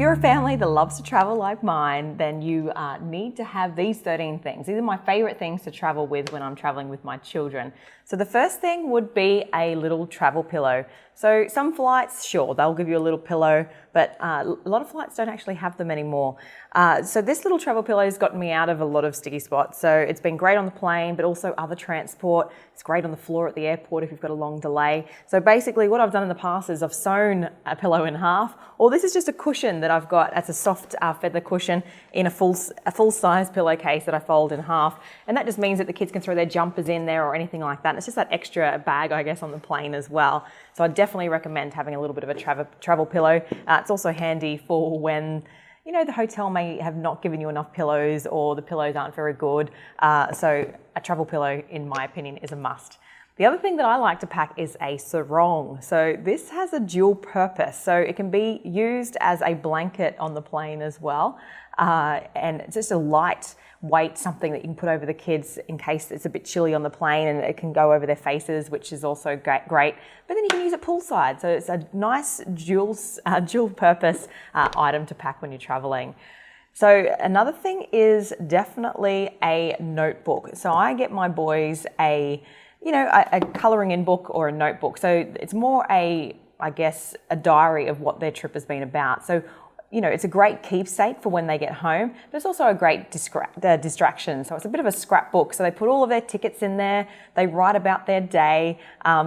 you're a family that loves to travel like mine, then you need to have these 13 things. These are my favorite things to travel with when I'm traveling with my children. So the first thing would be a little travel pillow. So some flights, sure, they'll give you a little pillow, but a lot of flights don't actually have them anymore. So this little travel pillow has gotten me out of a lot of sticky spots. So it's been great on the plane, but also other transport. It's great on the floor at the airport if you've got a long delay. So basically what I've done in the past is I've sewn a pillow in half, or this is just a cushion that I've got as a soft feather cushion in a full-size pillowcase that I fold in half. And that just means that the kids can throw their jumpers in there or anything like that. And it's just that extra bag, I guess, on the plane as well. So I definitely recommend having a little bit of a travel pillow. It's also handy for when the hotel may have not given you enough pillows or the pillows aren't very good. So a travel pillow, in my opinion, is a must. The other thing that I like to pack is a sarong. So this has a dual purpose. So it can be used as a blanket on the plane as well. And it's just a lightweight something that you can put over the kids in case it's a bit chilly on the plane, and it can go over their faces, which is also great. But then you can use it poolside. So it's a nice dual purpose item to pack when you're traveling. So another thing is definitely a notebook. So I get my boys a colouring in book or a notebook. So it's more I guess, a diary of what their trip has been about. So, it's a great keepsake for when they get home, but it's also a great distraction. So it's a bit of a scrapbook. So they put all of their tickets in there. They write about their day.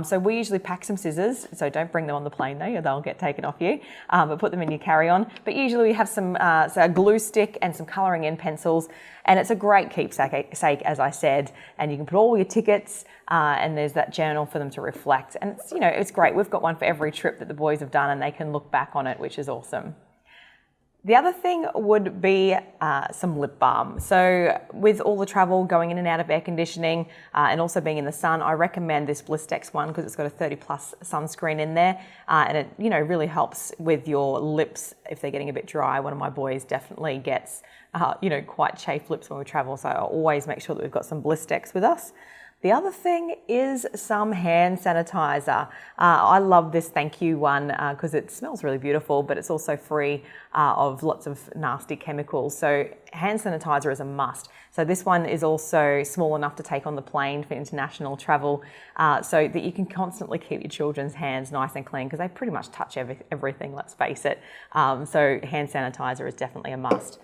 So we usually pack some scissors. So don't bring them on the plane though, they'll get taken off you, but put them in your carry-on. But usually we have some a glue stick and some colouring in pencils. And it's a great keepsake, as I said. And you can put all your tickets, and there's that journal for them to reflect. And it's great. We've got one for every trip that the boys have done, and they can look back on it, which is awesome. The other thing would be some lip balm. So with all the travel going in and out of air conditioning and also being in the sun, I recommend this Blistex one because it's got a 30+ sunscreen in there, and it really helps with your lips if they're getting a bit dry. One of my boys definitely gets quite chafed lips when we travel, so I always make sure that we've got some Blistex with us. The other thing is some hand sanitizer. I love this Thank You one because it smells really beautiful, but it's also free of lots of nasty chemicals. So hand sanitizer is a must. So this one is also small enough to take on the plane for international travel, so that you can constantly keep your children's hands nice and clean because they pretty much touch everything, let's face it. So hand sanitizer is definitely a must.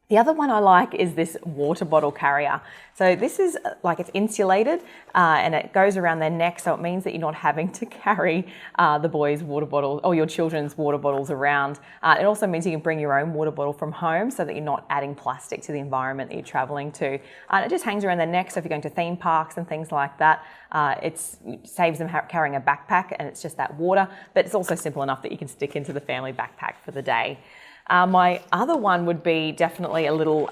The other one I like is this water bottle carrier. So this is it's insulated and it goes around their neck, so it means that you're not having to carry the boys' water bottles or your children's water bottles around. It also means you can bring your own water bottle from home so that you're not adding plastic to the environment that you're traveling to. It just hangs around their neck, so if you're going to theme parks and things like that, it saves them carrying a backpack, and it's just that water, but it's also simple enough that you can stick into the family backpack for the day. My other one would be definitely a little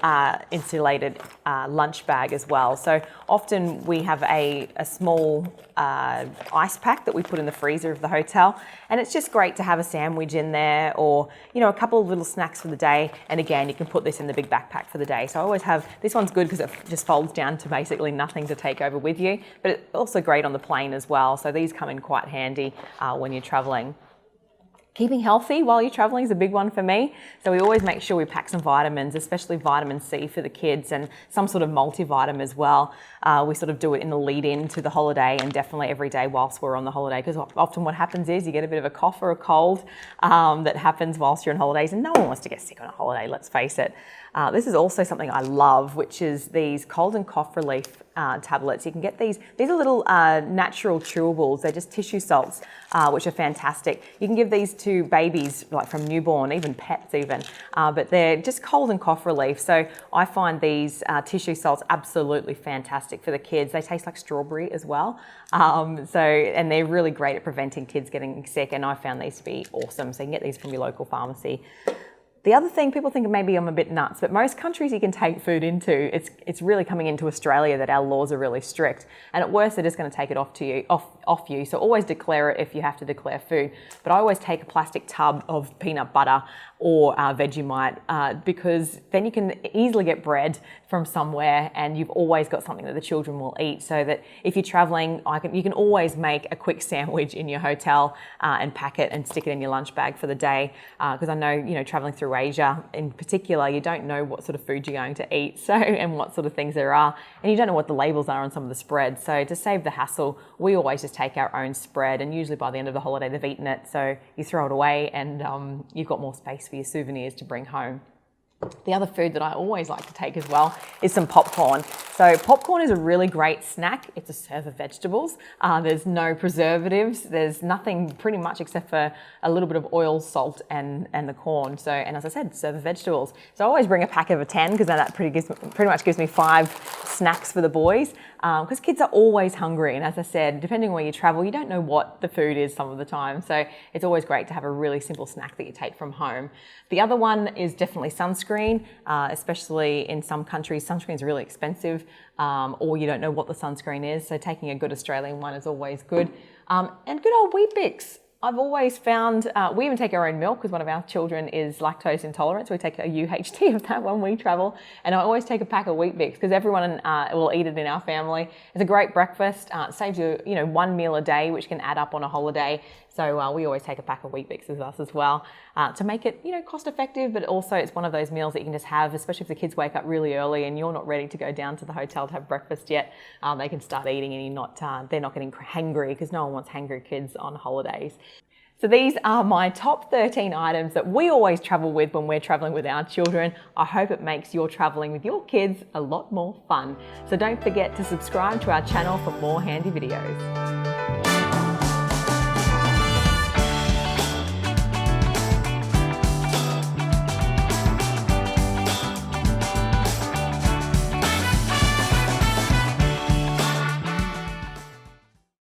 insulated lunch bag as well. So often we have a small ice pack that we put in the freezer of the hotel, and it's just great to have a sandwich in there or a couple of little snacks for the day. And again, you can put this in the big backpack for the day. So I always have, this one's good because it just folds down to basically nothing to take over with you, but it's also great on the plane as well. So these come in quite handy when you're traveling. Keeping healthy while you're traveling is a big one for me. So we always make sure we pack some vitamins, especially vitamin C for the kids, and some sort of multivitamin as well. We sort of do it in the lead in to the holiday, and definitely every day whilst we're on the holiday, because often what happens is you get a bit of a cough or a cold that happens whilst you're on holidays, and no one wants to get sick on a holiday, let's face it. This is also something I love, which is these cold and cough relief tablets. You can get these are little natural chewables. They're just tissue salts, which are fantastic. You can give these to babies, like from newborn, even pets even, but they're just cold and cough relief. So I find these tissue salts absolutely fantastic for the kids. They taste like strawberry as well. And they're really great at preventing kids getting sick, and I found these to be awesome. So you can get these from your local pharmacy. The other thing, people think maybe I'm a bit nuts, but most countries you can take food into, it's really coming into Australia that our laws are really strict. And at worst, they're just going to take it off you. So always declare it if you have to declare food. But I always take a plastic tub of peanut butter or Vegemite because then you can easily get bread from somewhere, and you've always got something that the children will eat, so that if you're traveling, you can always make a quick sandwich in your hotel and pack it and stick it in your lunch bag for the day. Because I know, you know, traveling through Asia in particular, you don't know what sort of food you're going to eat, so, and what sort of things there are, and you don't know what the labels are on some of the spreads. So to save the hassle, we always just take our own spread, and usually by the end of the holiday they've eaten it, so you throw it away, and you've got more space for your souvenirs to bring home. The other food that I always like to take as well is some popcorn. So popcorn is a really great snack. It's a serve of vegetables. There's no preservatives. There's nothing pretty much except for a little bit of oil, salt, and the corn. So, and as I said, serve of vegetables. So I always bring a pack of 10 because that pretty much gives me 5 snacks for the boys. Because kids are always hungry, and as I said, depending on where you travel, you don't know what the food is some of the time. So it's always great to have a really simple snack that you take from home. The other one is definitely sunscreen, especially in some countries. Sunscreen is really expensive, or you don't know what the sunscreen is. So taking a good Australian one is always good. And good old Weet-Bix. I've always found, we even take our own milk because one of our children is lactose intolerant, so we take a UHT of that when we travel. And I always take a pack of Weet-Bix because everyone will eat it in our family. It's a great breakfast. It saves you, you know, 1 meal a day, which can add up on a holiday. So we always take a pack of Weet-Bix with us as well to make it, you know, cost effective, but also it's one of those meals that you can just have, especially if the kids wake up really early and you're not ready to go down to the hotel to have breakfast yet. They can start eating, and they're not getting hangry, because no one wants hangry kids on holidays. So these are my top 13 items that we always travel with when we're traveling with our children. I hope it makes your traveling with your kids a lot more fun. So don't forget to subscribe to our channel for more handy videos.